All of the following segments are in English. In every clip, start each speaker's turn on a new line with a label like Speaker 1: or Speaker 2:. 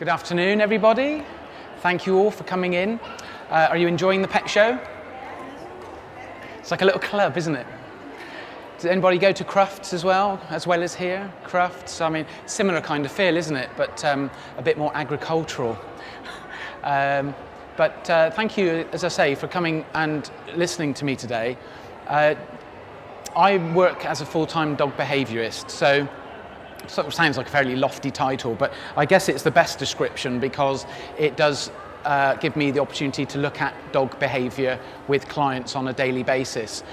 Speaker 1: Good afternoon, everybody. Thank you all for coming in. Are you enjoying the pet show? It's like a little club, isn't it? Does anybody go to Crufts as well as here? Crufts, I mean, similar kind of feel, isn't it? But a bit more agricultural. But thank you, as I say, for coming and listening to me today. I work as a full-time dog behaviourist, so sort of sounds like a fairly lofty title, but I guess it's the best description because it does give me the opportunity to look at dog behaviour with clients on a daily basis.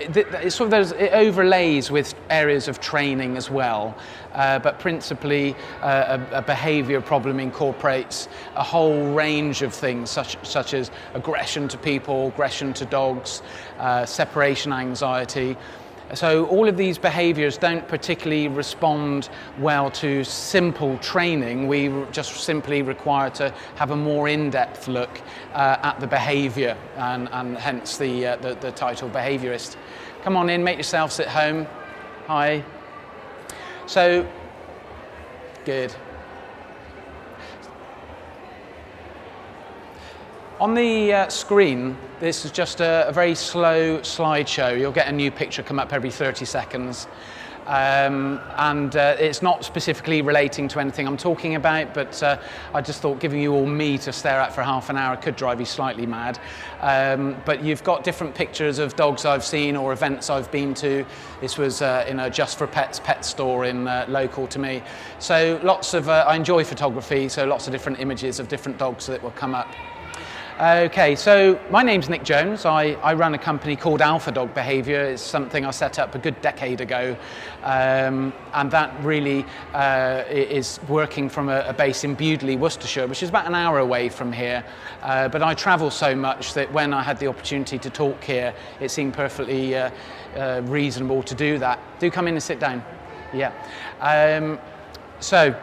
Speaker 1: It overlays with areas of training as well, but principally a behaviour problem incorporates a whole range of things such as aggression to people, aggression to dogs, separation anxiety. So all of these behaviours don't particularly respond well to simple training. We just simply require to have a more in-depth look at the behaviour, and hence the title Behaviourist. Come on in, make yourselves at home. Hi. So, good. On the screen, this is just a very slow slideshow. You'll get a new picture come up every 30 seconds. It's not specifically relating to anything I'm talking about, but I just thought giving you all me to stare at for half an hour could drive you slightly mad. But you've got different pictures of dogs I've seen or events I've been to. This was in a Just for Pets pet store in local to me. So lots of, I enjoy photography, so lots of different images of different dogs that will come up. Okay, so my name's Nick Jones. I run a company called Alpha Dog Behaviour. It's something I set up a good decade ago, and that really is working from a base in Bewdley, Worcestershire, which is about an hour away from here. But I travel so much that when I had the opportunity to talk here, it seemed perfectly reasonable to do that. Do come in and sit down. Yeah. So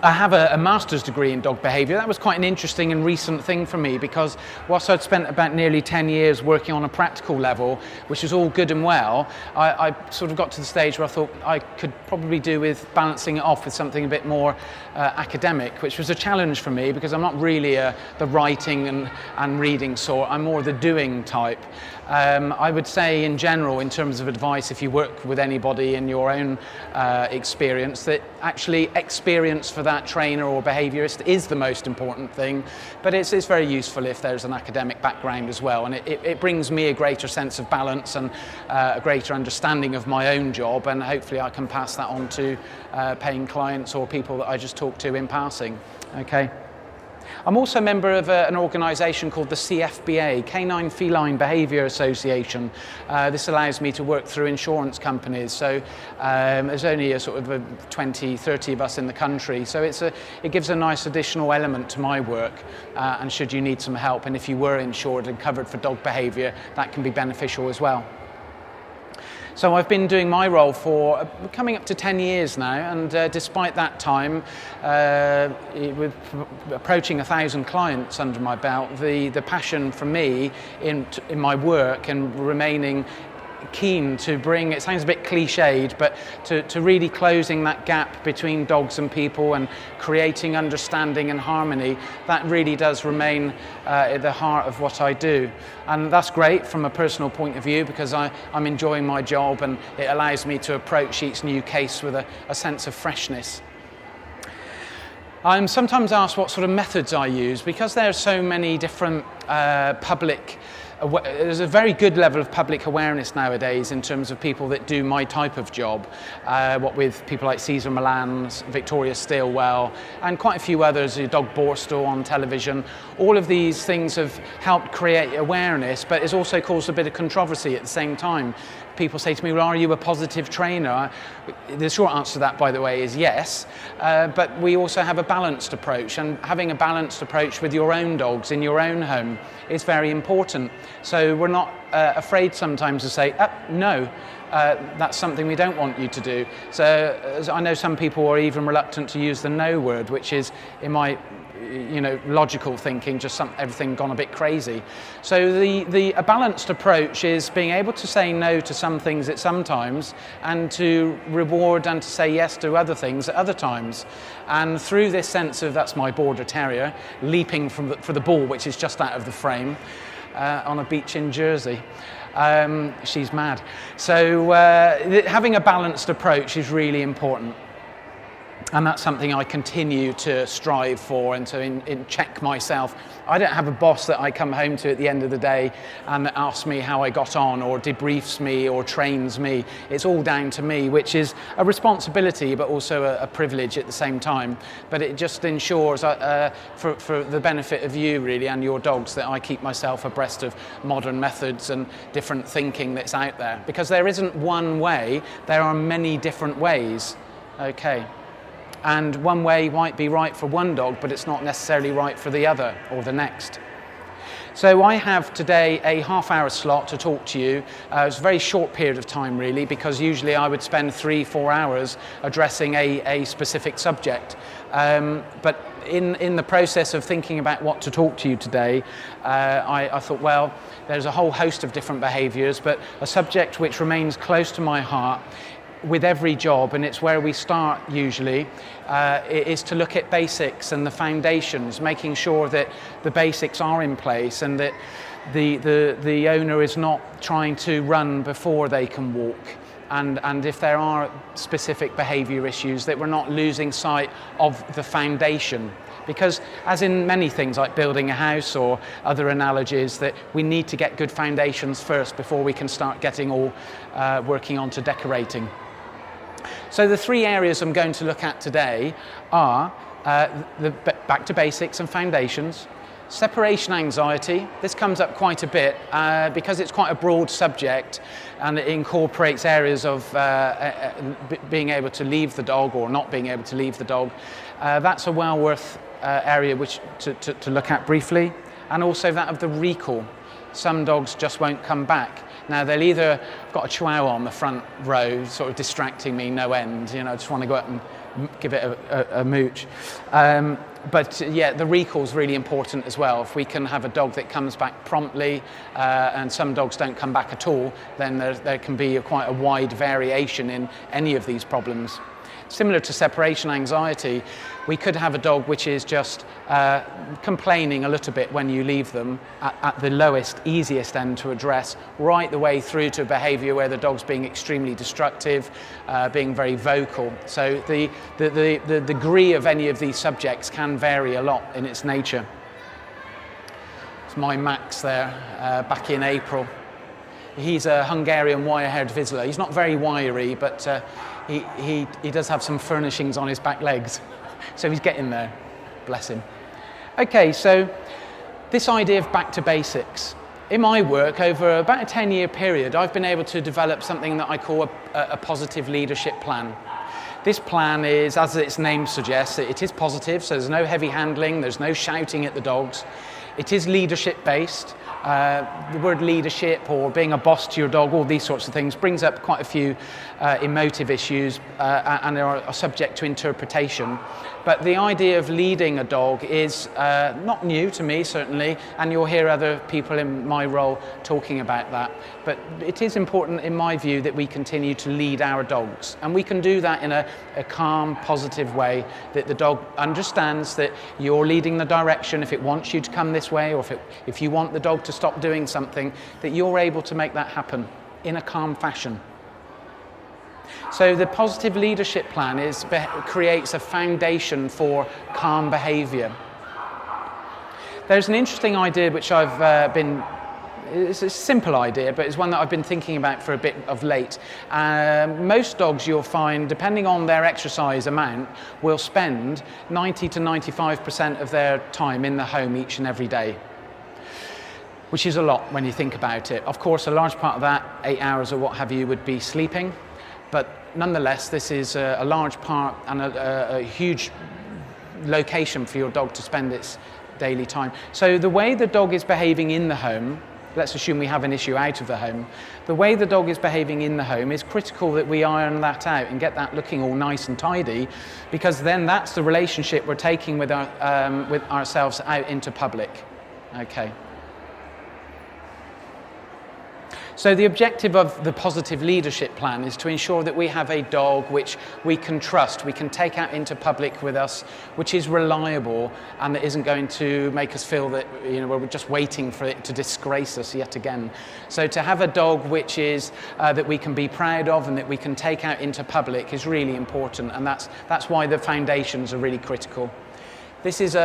Speaker 1: I have a master's degree in dog behaviour. That was quite an interesting and recent thing for me because whilst I'd spent about nearly 10 years working on a practical level, which was all good and well, I sort of got to the stage where I thought I could probably do with balancing it off with something a bit more academic, which was a challenge for me because I'm not really the writing and reading sort. I'm more the doing type. I would say in general, in terms of advice, if you work with anybody in your own experience, that actually experience for that trainer or behaviourist is the most important thing, but it's very useful if there's an academic background as well, and it brings me a greater sense of balance and a greater understanding of my own job, and hopefully I can pass that on to paying clients or people that I just talk to in passing. Okay. I'm also a member of an organisation called the CFBA, Canine Feline Behaviour Association. This allows me to work through insurance companies. So there's only a sort of 20, 30 of us in the country. So it gives a nice additional element to my work. And should you need some help, and if you were insured and covered for dog behaviour, that can be beneficial as well. So I've been doing my role for coming up to 10 years now, and despite that time, with approaching 1,000 clients under my belt, the passion for me in my work and remaining keen to bring, it sounds a bit cliched, but to really closing that gap between dogs and people and creating understanding and harmony, that really does remain at the heart of what I do. And that's great from a personal point of view because I'm enjoying my job and it allows me to approach each new case with a sense of freshness. I'm sometimes asked what sort of methods I use because there are so many different there's a very good level of public awareness nowadays in terms of people that do my type of job, what with people like Cesar Millan's, Victoria Stilwell, and quite a few others, Dog Borstal on television. All of these things have helped create awareness, but it's also caused a bit of controversy at the same time. People say to me, well, are you a positive trainer? The short answer to that, by the way, is yes, but we also have a balanced approach, and having a balanced approach with your own dogs in your own home is very important. So we're not afraid sometimes to say, no, that's something we don't want you to do. So I know some people are even reluctant to use the no word, which is, in my logical thinking, just everything gone a bit crazy. So a balanced approach is being able to say no to some things at some times and to reward and to say yes to other things at other times. And through this sense of, that's my border terrier, leaping for the ball, which is just out of the frame, on a beach in Jersey. She's mad. So having a balanced approach is really important. And that's something I continue to strive for and to check myself. I don't have a boss that I come home to at the end of the day and asks me how I got on or debriefs me or trains me. It's all down to me, which is a responsibility but also a privilege at the same time. But it just ensures, for the benefit of you really and your dogs, that I keep myself abreast of modern methods and different thinking that's out there. Because there isn't one way, there are many different ways. Okay. And one way might be right for one dog, but it's not necessarily right for the other or the next. So I have today a half-hour slot to talk to you. It's a very short period of time really, because usually I would spend 3-4 hours addressing a specific subject. But in the process of thinking about what to talk to you today, I thought, well, there's a whole host of different behaviours, but a subject which remains close to my heart with every job, and it's where we start usually, is to look at basics and the foundations, making sure that the basics are in place and that the owner is not trying to run before they can walk. And if there are specific behaviour issues, that we're not losing sight of the foundation. Because as in many things like building a house or other analogies, that we need to get good foundations first before we can start getting all working on to decorating. So the 3 areas I'm going to look at today are back to basics and foundations, separation anxiety. This comes up quite a bit because it's quite a broad subject and it incorporates areas of being able to leave the dog or not being able to leave the dog. That's a well worth area to look at briefly, and also that of the recall. Some dogs just won't come back. Now they'll either got a chihuahua on the front row, sort of distracting me no end. I just want to go up and give it a mooch. But yeah, the recall's really important as well. If we can have a dog that comes back promptly, and some dogs don't come back at all, then there can be quite a wide variation in any of these problems. Similar to separation anxiety, we could have a dog which is just complaining a little bit when you leave them at the lowest, easiest end to address, right the way through to behaviour where the dog's being extremely destructive, being very vocal. So the degree of any of these subjects can vary a lot in its nature. It's my Max there, back in April. He's a Hungarian wire-haired Vizsla. He's not very wiry, but he does have some furnishings on his back legs. So he's getting there, bless him. Okay, so this idea of back to basics. In my work, over about a 10-year period, I've been able to develop something that I call a positive leadership plan. This plan is, as its name suggests, it is positive, so there's no heavy handling, there's no shouting at the dogs. It is leadership-based. The word leadership or being a boss to your dog, all these sorts of things, brings up quite a few emotive issues and they are subject to interpretation. But the idea of leading a dog is not new to me, certainly, and you'll hear other people in my role talking about that. But it is important, in my view, that we continue to lead our dogs. And we can do that in a calm, positive way, that the dog understands that you're leading the direction if it wants you to come this way, or if you want the dog to stop doing something, that you're able to make that happen in a calm fashion. So the positive leadership plan creates a foundation for calm behaviour. There's an interesting idea which it's a simple idea, but it's one that I've been thinking about for a bit of late. Most dogs, you'll find, depending on their exercise amount, will spend 90 to 95% of their time in the home each and every day, which is a lot when you think about it. Of course, a large part of that, 8 hours or what have you, would be sleeping. But nonetheless, this is a large part and a huge location for your dog to spend its daily time. So the way the dog is behaving in the home let's assume we have an issue out of the home. The way the dog is behaving in the home is critical that we iron that out and get that looking all nice and tidy, because then that's the relationship we're taking with ourselves out into public. Okay. So the objective of the positive leadership plan is to ensure that we have a dog which we can trust, we can take out into public with us, which is reliable and that isn't going to make us feel that we're just waiting for it to disgrace us yet again. So to have a dog which is that we can be proud of and that we can take out into public is really important, and that's why the foundations are really critical. This is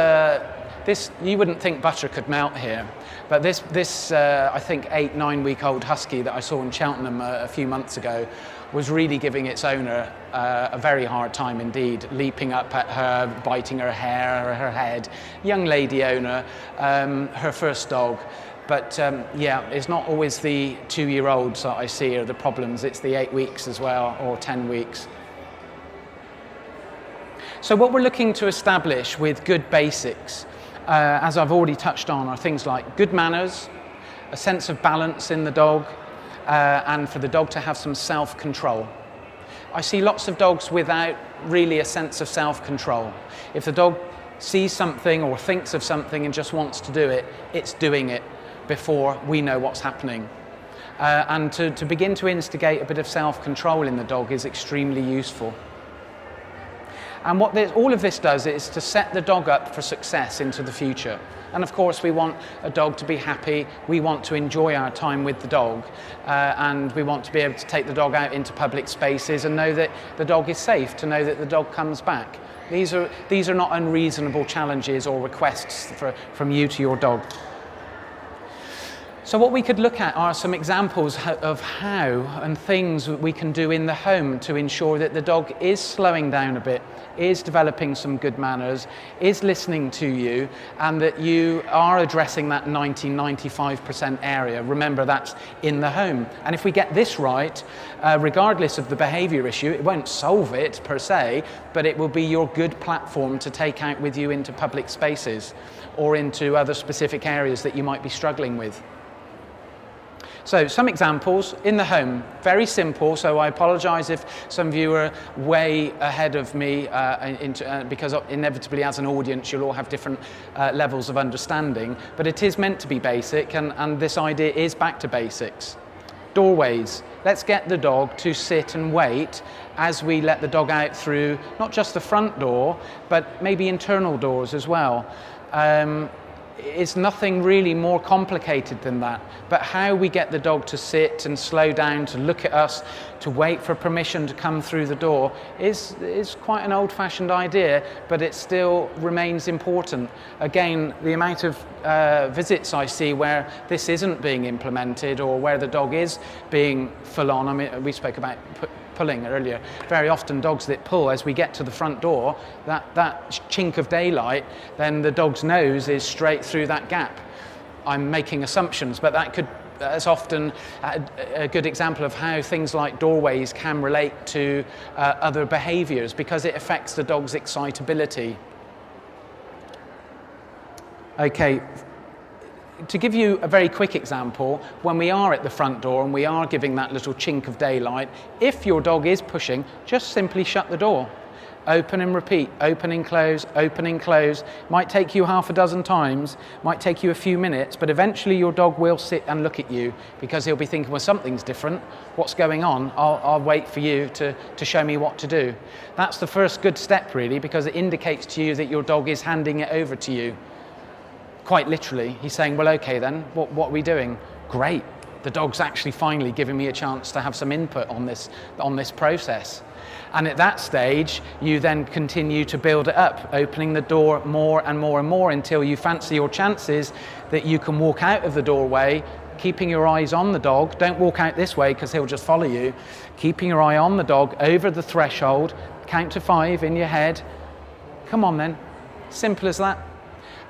Speaker 1: you wouldn't think butter could melt here, but this I think 8-9 week old husky that I saw in Cheltenham a few months ago was really giving its owner a very hard time indeed, leaping up at her, biting her hair or her head. Young lady owner, her first dog. But yeah, it's not always the 2-year-olds that I see are the problems, it's the 8 weeks as well, or 10 weeks. So what we're looking to establish with good basics, as I've already touched on, are things like good manners, a sense of balance in the dog, and for the dog to have some self-control. I see lots of dogs without really a sense of self-control. If the dog sees something or thinks of something and just wants to do it, it's doing it before we know what's happening. And to begin to instigate a bit of self-control in the dog is extremely useful. And what all of this does is to set the dog up for success into the future. And of course we want a dog to be happy, we want to enjoy our time with the dog, and we want to be able to take the dog out into public spaces and know that the dog is safe, to know that the dog comes back. These are not unreasonable challenges or requests from you to your dog. So what we could look at are some examples of how and things we can do in the home to ensure that the dog is slowing down a bit, is developing some good manners, is listening to you, and that you are addressing that 90-95% area. Remember, that's in the home. And if we get this right, regardless of the behaviour issue, it won't solve it per se, but it will be your good platform to take out with you into public spaces or into other specific areas that you might be struggling with. So some examples in the home, very simple, so I apologise if some of you are way ahead of me because inevitably as an audience you'll all have different levels of understanding, but it is meant to be basic, and this idea is back to basics. Doorways. Let's get the dog to sit and wait as we let the dog out through not just the front door, but maybe internal doors as well. It's nothing really more complicated than that, but how we get the dog to sit and slow down, to look at us, to wait for permission to come through the door is quite an old-fashioned idea, but it still remains important. Again, the amount of visits I see where this isn't being implemented or where the dog is being full on. I mean, we spoke about pulling earlier. Very often dogs that pull, as we get to the front door, that chink of daylight, then the dog's nose is straight through that gap. I'm making assumptions, but that's often a good example of how things like doorways can relate to other behaviours, because it affects the dog's excitability. Okay. To give you a very quick example, when we are at the front door and we are giving that little chink of daylight, if your dog is pushing, just simply shut the door. Open and repeat, open and close, open and close. Might take you half a dozen times, might take you a few minutes, but eventually your dog will sit and look at you because he'll be thinking, well, something's different. What's going on? I'll wait for you to show me what to do. That's the first good step, really, because it indicates to you that your dog is handing it over to you. Quite literally, he's saying, well, okay then, what are we doing? Great, the dog's actually finally giving me a chance to have some input on this process. And at that stage, you then continue to build it up, opening the door more and more and more until you fancy your chances that you can walk out of the doorway, keeping your eyes on the dog. Don't walk out this way because he'll just follow you. Keeping your eye on the dog over the threshold, count to 5 in your head. Come on then, simple as that.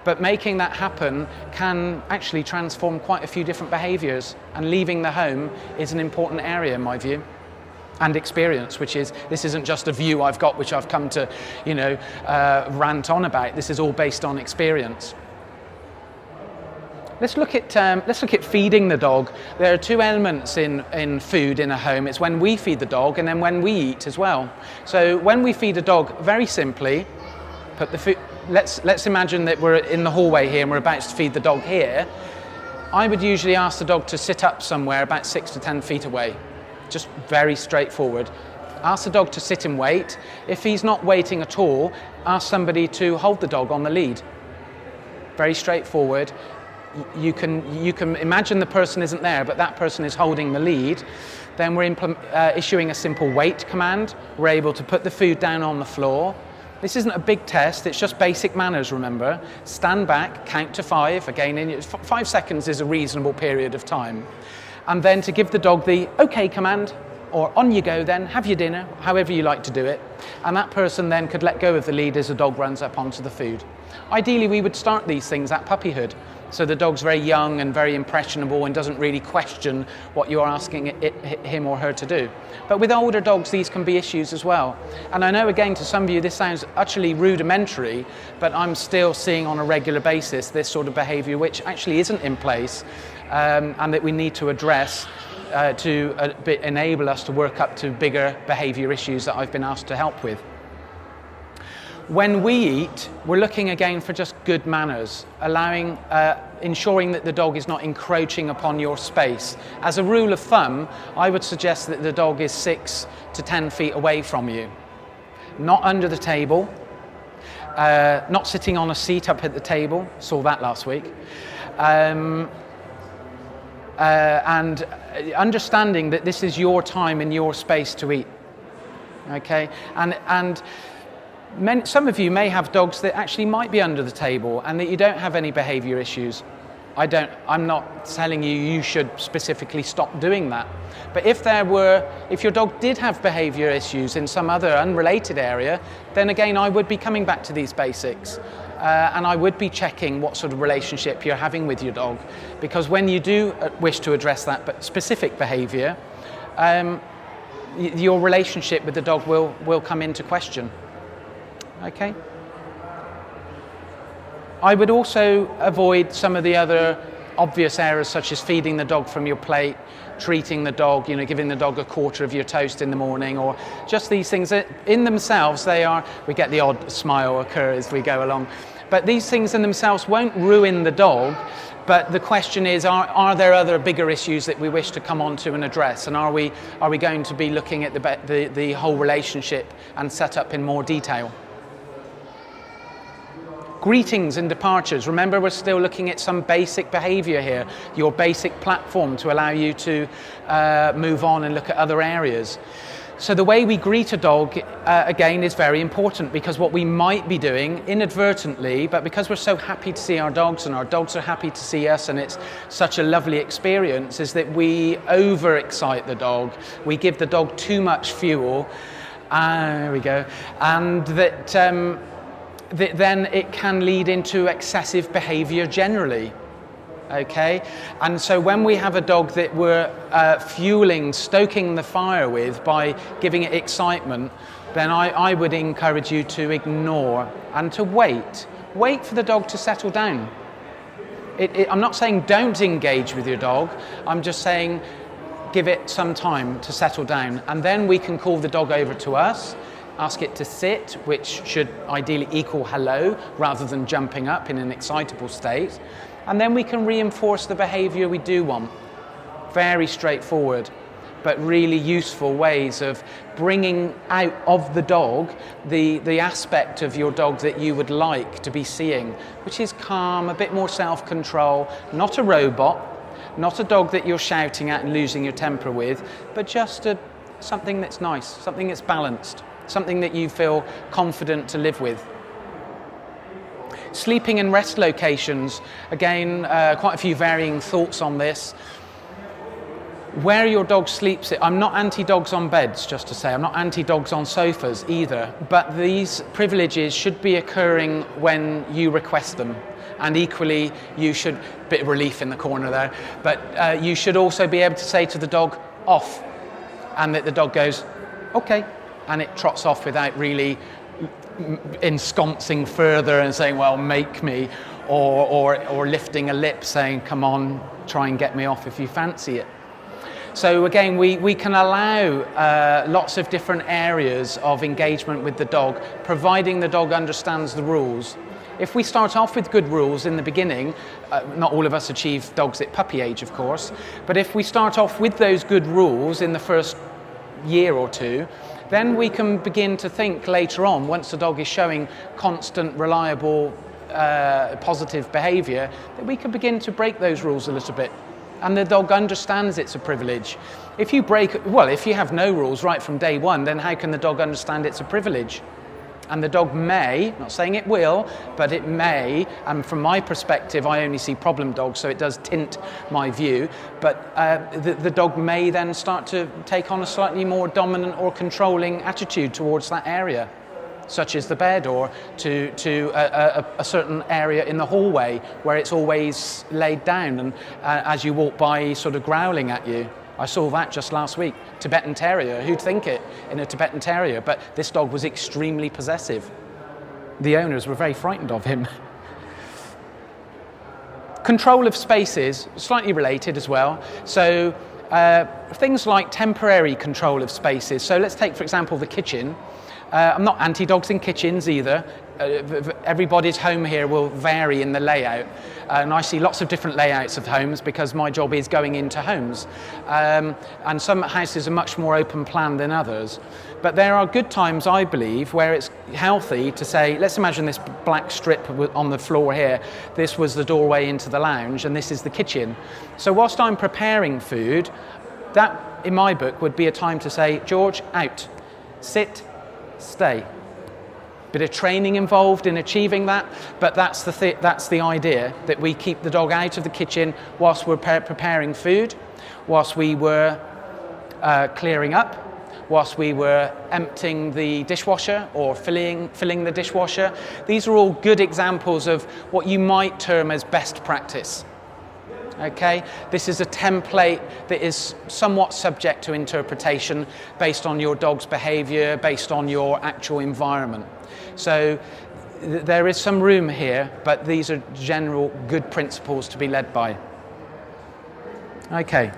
Speaker 1: But making that happen can actually transform quite a few different behaviours, and leaving the home is an important area in my view. And experience, this isn't just a view I've got which I've come to, rant on about. This is all based on experience. Let's look at feeding the dog. There are two elements in food in a home. It's when we feed the dog and then when we eat as well. So when we feed a dog, very simply, put the food. Let's imagine that we're in the hallway here and we're about to feed the dog here. I would usually ask the dog to sit up somewhere about 6 to 10 feet away. Just very straightforward. Ask the dog to sit and wait. If he's not waiting at all, ask somebody to hold the dog on the lead. Very straightforward. You can imagine the person isn't there, but that person is holding the lead. Then we're issuing a simple wait command. We're able to put the food down on the floor. This isn't a big test, it's just basic manners, remember. Stand back, count to 5. Again, 5 seconds is a reasonable period of time. And then to give the dog the OK command, or on you go then, have your dinner, however you like to do it. And that person then could let go of the lead as the dog runs up onto the food. Ideally, we would start these things at puppyhood. So the dog's very young and very impressionable and doesn't really question what you're asking him or her to do. But with older dogs, these can be issues as well. And I know, again, to some of you, this sounds utterly rudimentary, but I'm still seeing on a regular basis this sort of behaviour which actually isn't in place and that we need to address to enable us to work up to bigger behaviour issues that I've been asked to help with. When we eat, we're looking again for just good manners, ensuring that the dog is not encroaching upon your space. As a rule of thumb, I would suggest that the dog is 6 to 10 feet away from you. Not under the table, not sitting on a seat up at the table, saw that last week. And understanding that this is your time and your space to eat. Okay, and some of you may have dogs that actually might be under the table and that you don't have any behaviour issues. I'm not telling you should specifically stop doing that. But if your dog did have behaviour issues in some other unrelated area, then again, I would be coming back to these basics. And I would be checking what sort of relationship you're having with your dog. Because when you do wish to address that specific behaviour, your relationship with the dog will come into question. Okay. I would also avoid some of the other obvious errors, such as feeding the dog from your plate, treating the dog, giving the dog a quarter of your toast in the morning, or just these things that in themselves we get the odd smile occur as we go along. But these things in themselves won't ruin the dog, but the question is, are there other bigger issues that we wish to come on to and address? And are we going to be looking at the whole relationship and set up in more detail? Greetings and departures. Remember, we're still looking at some basic behaviour here, your basic platform to allow you to move on and look at other areas. So the way we greet a dog, again, is very important, because what we might be doing inadvertently, but because we're so happy to see our dogs and our dogs are happy to see us and it's such a lovely experience, is that we overexcite the dog. We give the dog too much fuel. There we go. And then it can lead into excessive behaviour generally, okay? And so when we have a dog that we're stoking the fire with by giving it excitement, then I would encourage you to ignore and to wait. Wait for the dog to settle down. I'm not saying don't engage with your dog, I'm just saying give it some time to settle down. And then we can call the dog over to us, ask it to sit, which should ideally equal hello, rather than jumping up in an excitable state. And then we can reinforce the behaviour we do want. Very straightforward, but really useful ways of bringing out of the dog the aspect of your dog that you would like to be seeing, which is calm, a bit more self-control, not a robot, not a dog that you're shouting at and losing your temper with, but just something that's nice, something that's balanced. Something that you feel confident to live with. Sleeping and rest locations, again, quite a few varying thoughts on this. Where your dog sleeps, I'm not anti-dogs on beds, just to say, I'm not anti-dogs on sofas either, but these privileges should be occurring when you request them. And equally, you should, bit of relief in the corner there, but you should also be able to say to the dog, off, and that the dog goes, okay. And it trots off without really ensconcing further and saying, well, make me. or lifting a lip saying, come on, try and get me off if you fancy it. So again, we can allow lots of different areas of engagement with the dog, providing the dog understands the rules. If we start off with good rules in the beginning, not all of us achieve dogs at puppy age, of course, but if we start off with those good rules in the first year or two, then we can begin to think later on, once the dog is showing constant, reliable, positive behaviour, that we can begin to break those rules a little bit. And the dog understands it's a privilege. If you have no rules right from day one, then how can the dog understand it's a privilege? And the dog may, not saying it will, but it may, and from my perspective, I only see problem dogs, so it does tint my view, but the dog may then start to take on a slightly more dominant or controlling attitude towards that area, such as the bed, or to a certain area in the hallway where it's always laid down, and as you walk by, he's sort of growling at you. I saw that just last week. Tibetan Terrier, who'd think it in a Tibetan Terrier, but this dog was extremely possessive. The owners were very frightened of him. Control of spaces, slightly related as well. So things like temporary control of spaces. So let's take, for example, the kitchen. I'm not anti-dogs in kitchens either. Everybody's home here will vary in the layout, and I see lots of different layouts of homes because my job is going into homes, and some houses are much more open plan than others, but there are good times, I believe, where it's healthy to say, let's imagine this black strip on the floor here, this was the doorway into the lounge and this is the kitchen. So whilst I'm preparing food, that in my book would be a time to say, George, out, sit, stay. Bit of training involved in achieving that, but that's the idea, that we keep the dog out of the kitchen whilst we're preparing food, whilst we were clearing up, whilst we were emptying the dishwasher or filling the dishwasher. These are all good examples of what you might term as best practice. Okay, this is a template that is somewhat subject to interpretation based on your dog's behaviour, based on your actual environment. So there is some room here, but these are general good principles to be led by. Okay,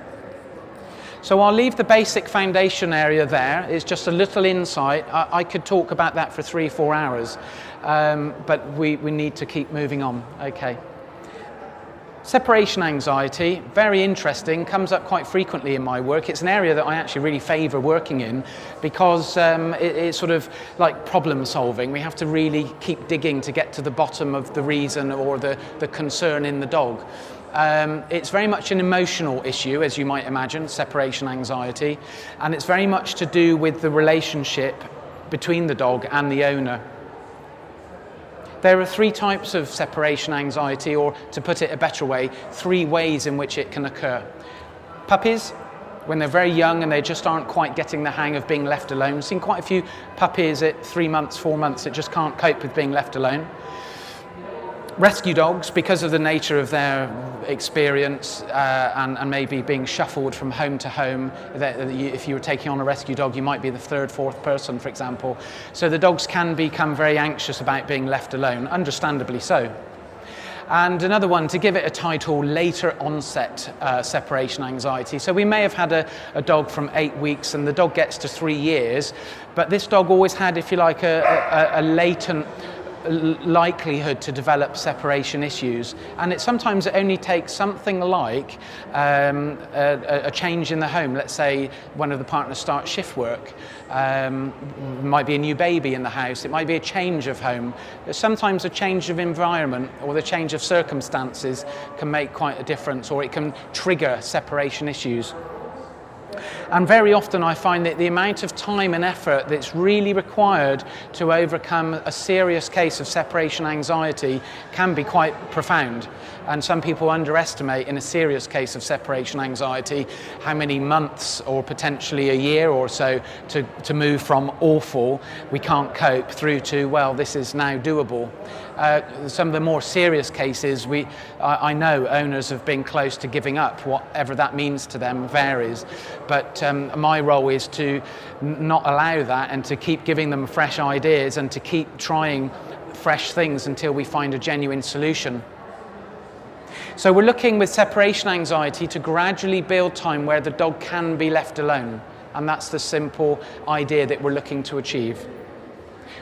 Speaker 1: so I'll leave the basic foundation area there. It's just a little insight. I could talk about that for 3-4 hours, but we need to keep moving on. Okay. Separation anxiety, very interesting, comes up quite frequently in my work. It's an area that I actually really favour working in because it's sort of like problem solving. We have to really keep digging to get to the bottom of the reason or the concern in the dog. It's very much an emotional issue, as you might imagine, separation anxiety, and it's very much to do with the relationship between the dog and the owner. There are 3 types of separation anxiety, or to put it a better way, 3 ways in which it can occur. Puppies, when they're very young and they just aren't quite getting the hang of being left alone. I've seen quite a few puppies at 3 months, 4 months that just can't cope with being left alone. Rescue dogs, because of the nature of their experience and maybe being shuffled from home to home. If you were taking on a rescue dog, you might be the 3rd, 4th person, for example. So the dogs can become very anxious about being left alone, understandably so. And another one, to give it a title, later onset separation anxiety. So we may have had a dog from 8 weeks and the dog gets to 3 years, but this dog always had, if you like, a latent likelihood to develop separation issues, and sometimes it only takes something like a change in the home. Let's say one of the partners starts shift work, might be a new baby in the house, it might be a change of home. Sometimes a change of environment or the change of circumstances can make quite a difference, or it can trigger separation issues. And very often I find that the amount of time and effort that's really required to overcome a serious case of separation anxiety can be quite profound. And some people underestimate, in a serious case of separation anxiety, how many months or potentially a year or so to move from awful, we can't cope, through to, well, this is now doable. Some of the more serious cases, I know owners have been close to giving up. Whatever that means to them varies. But my role is to not allow that and to keep giving them fresh ideas and to keep trying fresh things until we find a genuine solution. So we're looking with separation anxiety to gradually build time where the dog can be left alone. And that's the simple idea that we're looking to achieve.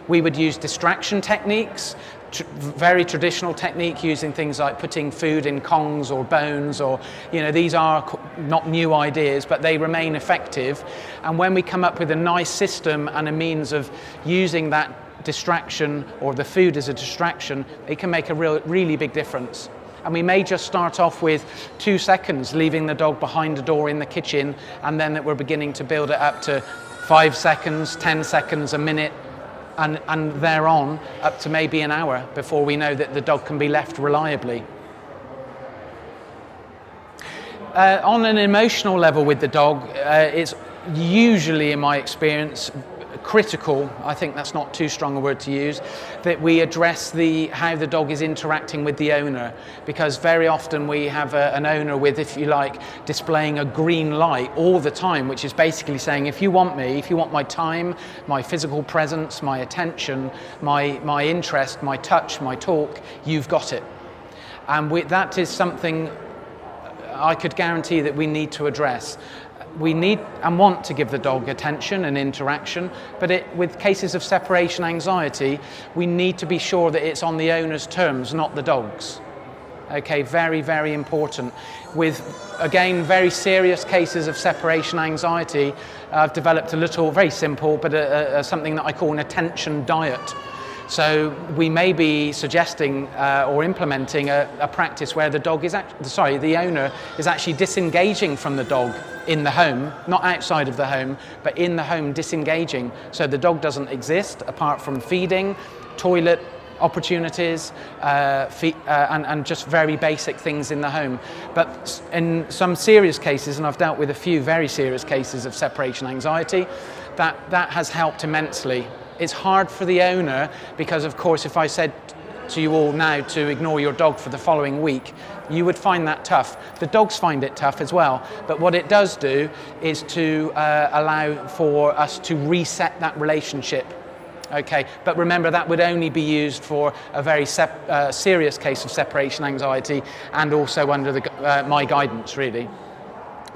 Speaker 1: We would use distraction techniques, very traditional technique, using things like putting food in Kongs or bones, or, these are not new ideas, but they remain effective. And when we come up with a nice system and a means of using that distraction or the food as a distraction, it can make a really big difference. And we may just start off with 2 seconds, leaving the dog behind a door in the kitchen, and then that we're beginning to build it up to 5 seconds, 10 seconds, a minute, and thereon up to maybe an hour before we know that the dog can be left reliably. On an emotional level with the dog, it's usually, in my experience, critical, I think that's not too strong a word to use, that we address how the dog is interacting with the owner, because very often we have an owner with, if you like, displaying a green light all the time, which is basically saying, if you want me, if you want my time, my physical presence, my attention, my interest, my touch, my talk, you've got it. And that is something I could guarantee that we need to address. We need and want to give the dog attention and interaction, but with cases of separation anxiety, we need to be sure that it's on the owner's terms, not the dog's. Okay, very, very important. With, again, very serious cases of separation anxiety, I've developed a little, very simple, but something that I call an attention diet. So we may be suggesting or implementing a practice where the owner is actually disengaging from the dog in the home, not outside of the home, but in the home disengaging. So the dog doesn't exist apart from feeding, toilet opportunities, and just very basic things in the home. But in some serious cases, and I've dealt with a few very serious cases of separation anxiety, that has helped immensely. It's hard for the owner because, of course, if I said to you all now to ignore your dog for the following week, you would find that tough. The dogs find it tough as well, but what it does do is to allow for us to reset that relationship. Okay, but remember that would only be used for a very serious case of separation anxiety, and also under my guidance, really.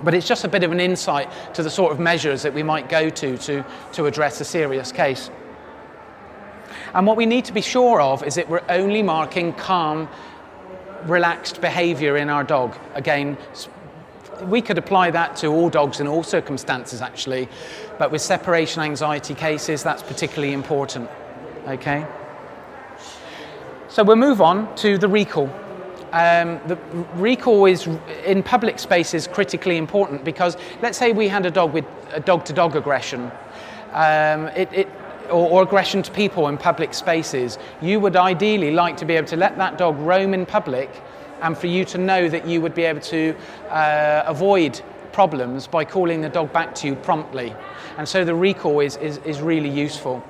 Speaker 1: But it's just a bit of an insight to the sort of measures that we might go to address a serious case. And what we need to be sure of is that we're only marking calm, relaxed behaviour in our dog. Again, we could apply that to all dogs in all circumstances, actually, but with separation anxiety cases, that's particularly important. Okay? So we'll move on to the recall. The recall is, in public spaces, critically important, because let's say we had a dog with a dog-to-dog aggression, or aggression to people in public spaces. You would ideally like to be able to let that dog roam in public, and for you to know that you would be able to avoid problems by calling the dog back to you promptly. And so the recall is really useful.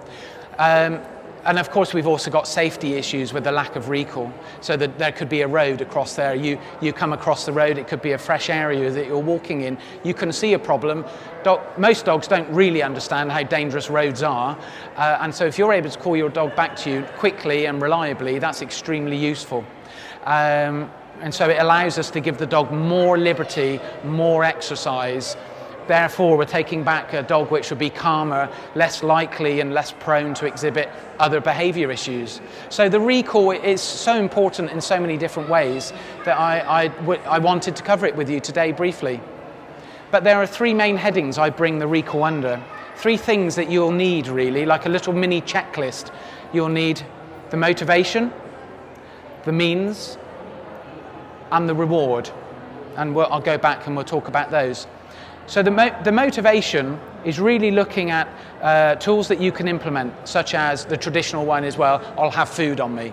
Speaker 1: And of course, we've also got safety issues with the lack of recall. So that there could be a road across there. You come across the road, it could be a fresh area that you're walking in. You can see a problem. Most dogs don't really understand how dangerous roads are. And so if you're able to call your dog back to you quickly and reliably, that's extremely useful. And so it allows us to give the dog more liberty, more exercise. Therefore, we're taking back a dog which would be calmer, less likely and less prone to exhibit other behaviour issues. So the recall is so important in so many different ways that I wanted to cover it with you today briefly. But there are 3 main headings I bring the recall under. 3 things that you'll need, really, like a little mini checklist. You'll need the motivation, the means, and the reward. And I'll go back and we'll talk about those. So the motivation is really looking at tools that you can implement, such as the traditional one as well, I'll have food on me.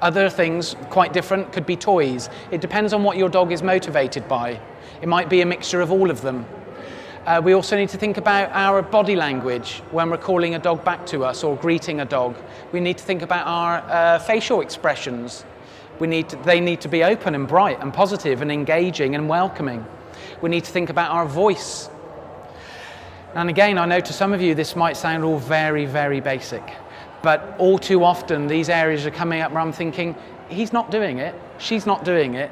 Speaker 1: Other things, quite different, could be toys. It depends on what your dog is motivated by. It might be a mixture of all of them. We also need to think about our body language when we're calling a dog back to us or greeting a dog. We need to think about our facial expressions. They need to be open and bright and positive and engaging and welcoming. We need to think about our voice. And again, I know to some of you this might sound all very, very basic, but all too often these areas are coming up where I'm thinking, he's not doing it, she's not doing it,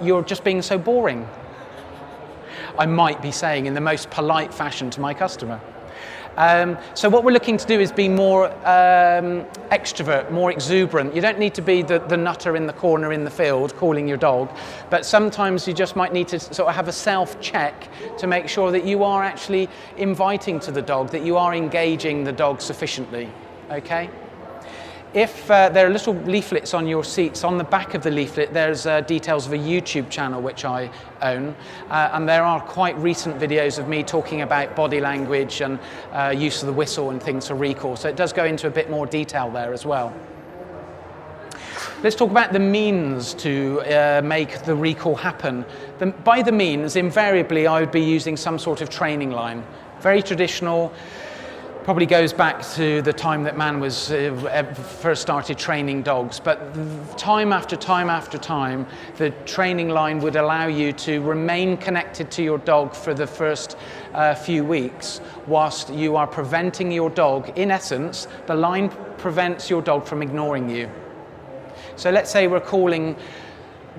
Speaker 1: you're just being so boring. I might be saying in the most polite fashion to my customer. So what we're looking to do is be more extrovert, more exuberant. You don't need to be the nutter in the corner in the field calling your dog, but sometimes you just might need to sort of have a self-check to make sure that you are actually inviting to the dog, that you are engaging the dog sufficiently, okay? If there are little leaflets on your seats, on the back of the leaflet there's details of a YouTube channel which I own, and there are quite recent videos of me talking about body language and use of the whistle and things for recall, so it does go into a bit more detail there as well. Let's talk about the means to make the recall happen. By the means, invariably I would be using some sort of training line. Very traditional. Probably goes back to the time that man was first started training dogs, but time after time after time, the training line would allow you to remain connected to your dog for the first few weeks, whilst you are preventing your dog. In essence, the line prevents your dog from ignoring you. So let's say we're calling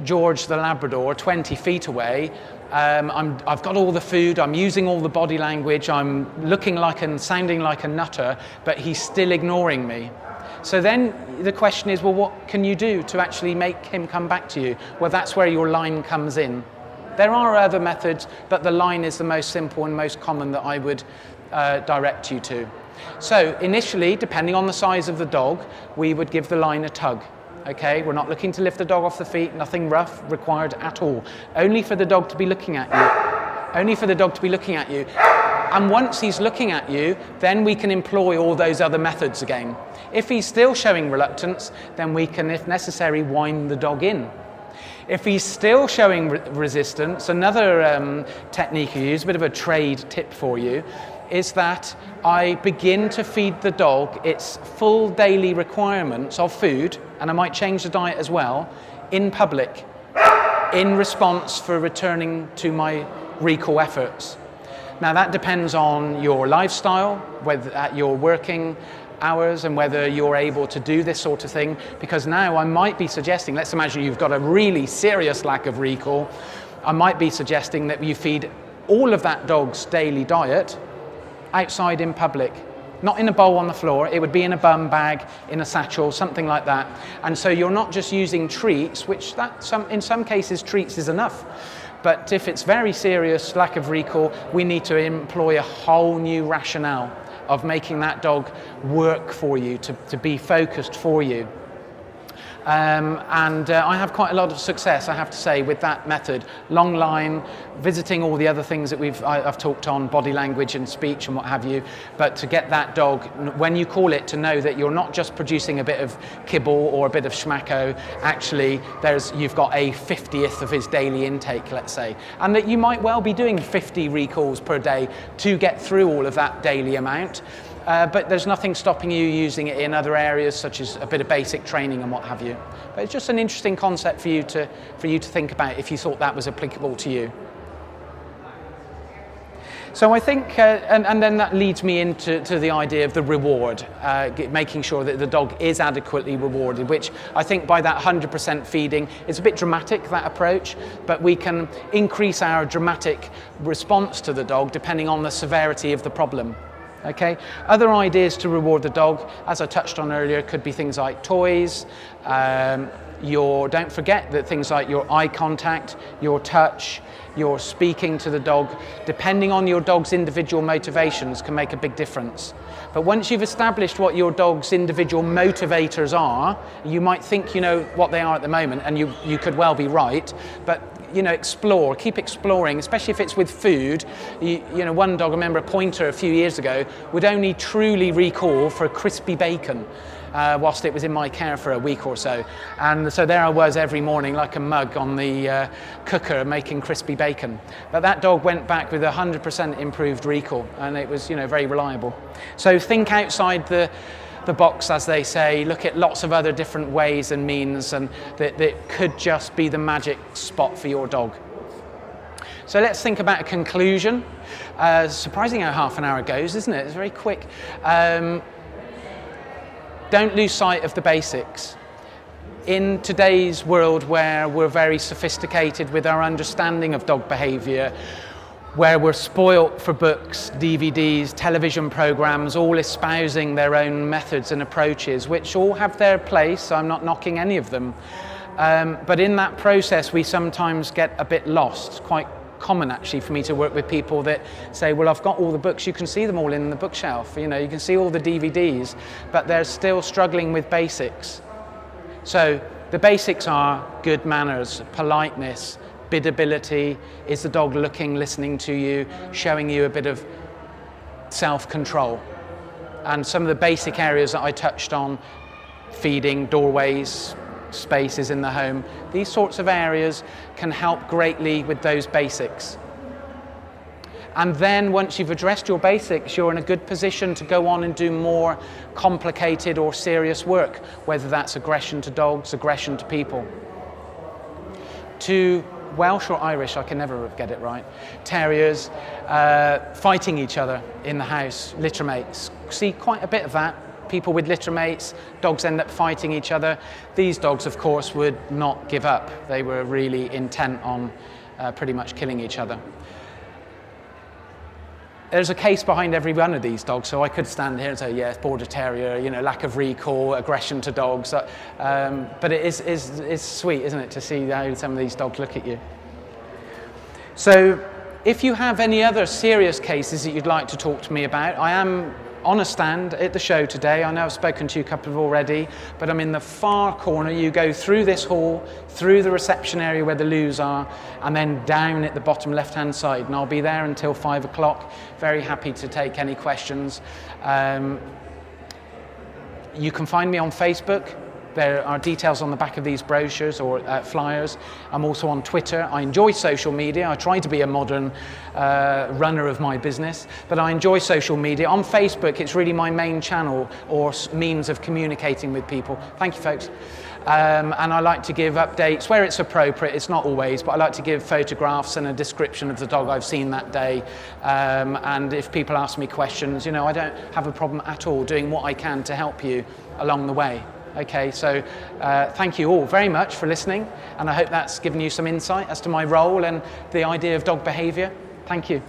Speaker 1: George the Labrador 20 feet away. I've got all the food, I'm using all the body language, I'm looking like and sounding like a nutter, but he's still ignoring me. So then the question is, well, what can you do to actually make him come back to you? Well, that's where your line comes in. There are other methods, but the line is the most simple and most common that I would direct you to. So initially, depending on the size of the dog, we would give the line a tug. Okay, we're not looking to lift the dog off the feet, nothing rough required at all. Only for the dog to be looking at you. Only for the dog to be looking at you. And once he's looking at you, then we can employ all those other methods again. If he's still showing reluctance, then we can, if necessary, wind the dog in. If he's still showing resistance, another technique you use, a bit of a trade tip for you, is that I begin to feed the dog its full daily requirements of food, and I might change the diet as well, in public, in response for returning to my recall efforts. Now that depends on your lifestyle, whether at your working hours and whether you're able to do this sort of thing, because now I might be suggesting, let's imagine you've got a really serious lack of recall, I might be suggesting that you feed all of that dog's daily diet outside in public, not in a bowl on the floor. It would be in a bum bag, in a satchel, something like that. And so you're not just using treats, which in some cases treats is enough. But if it's very serious lack of recall, we need to employ a whole new rationale of making that dog work for you, to be focused for you. I have quite a lot of success, I have to say, with that method. Long line, visiting all the other things that I've talked on, body language and speech and what have you, but to get that dog, when you call it, to know that you're not just producing a bit of kibble or a bit of schmacko, actually you've got a 50th of his daily intake, let's say, and that you might well be doing 50 recalls per day to get through all of that daily amount. But there's nothing stopping you using it in other areas, such as a bit of basic training and what have you. But it's just an interesting concept for you to think about if you thought that was applicable to you. So I think, and then that leads me into the idea of the reward, making sure that the dog is adequately rewarded, which I think by that 100% feeding is a bit dramatic, that approach, but we can increase our dramatic response to the dog depending on the severity of the problem. Okay. Other ideas to reward the dog, as I touched on earlier, could be things like toys. Don't forget that things like your eye contact, your touch, your speaking to the dog, depending on your dog's individual motivations, can make a big difference. But once you've established what your dog's individual motivators are, you might think you know what they are at the moment, and you could well be right, but explore, keep exploring, especially if it's with food. One dog, I remember a pointer a few years ago, would only truly recall for crispy bacon whilst it was in my care for a week or so. And so there I was every morning like a mug on the cooker making crispy bacon. But that dog went back with 100% improved recall, and it was very reliable. So think outside the box, as they say, look at lots of other different ways and means, and that could just be the magic spot for your dog. So let's think about a conclusion. Surprising how half an hour goes, isn't it? It's very quick. Don't lose sight of the basics. in today's world where we're very sophisticated with our understanding of dog behaviour, where we're spoilt for books, DVDs, television programs, all espousing their own methods and approaches, which all have their place. I'm not knocking any of them. But in that process, we sometimes get a bit lost. Quite common, actually, for me to work with people that say, well, I've got all the books, you can see them all in the bookshelf, you know, you can see all the DVDs, but they're still struggling with basics. So the basics are good manners, politeness, biddability. Is the dog looking, listening to you, showing you a bit of self-control? And some of the basic areas that I touched on, feeding, doorways, spaces in the home, these sorts of areas can help greatly with those basics. And then once you've addressed your basics, you're in a good position to go on and do more complicated or serious work, whether that's aggression to dogs, aggression to people. To Welsh or Irish, I can never get it right, terriers fighting each other in the house, litter mates. See quite a bit of that. People with litter mates, dogs end up fighting each other. These dogs, of course, would not give up. They were really intent on pretty much killing each other. There's a case behind every one of these dogs, so I could stand here and say, yes, border terrier, you know, lack of recall, aggression to dogs. But it is sweet, isn't it, to see how some of these dogs look at you. So if you have any other serious cases that you'd like to talk to me about, I am on a stand at the show today. I know I've spoken to you a couple of already, but I'm in the far corner. You go through this hall, through the reception area where the loos are, and then down at the bottom left-hand side. And I'll be there until 5 o'clock. Very happy to take any questions. You can find me on Facebook. There are details on the back of these brochures or flyers. I'm also on Twitter. I enjoy social media. I try to be a modern runner of my business, but I enjoy social media. On Facebook, it's really my main channel or means of communicating with people. Thank you, folks. And I like to give updates where it's appropriate. It's not always, but I like to give photographs and a description of the dog I've seen that day. And if people ask me questions, you know, I don't have a problem at all doing what I can to help you along the way. Okay, so thank you all very much for listening, and I hope that's given you some insight as to my role and the idea of dog behaviour. Thank you.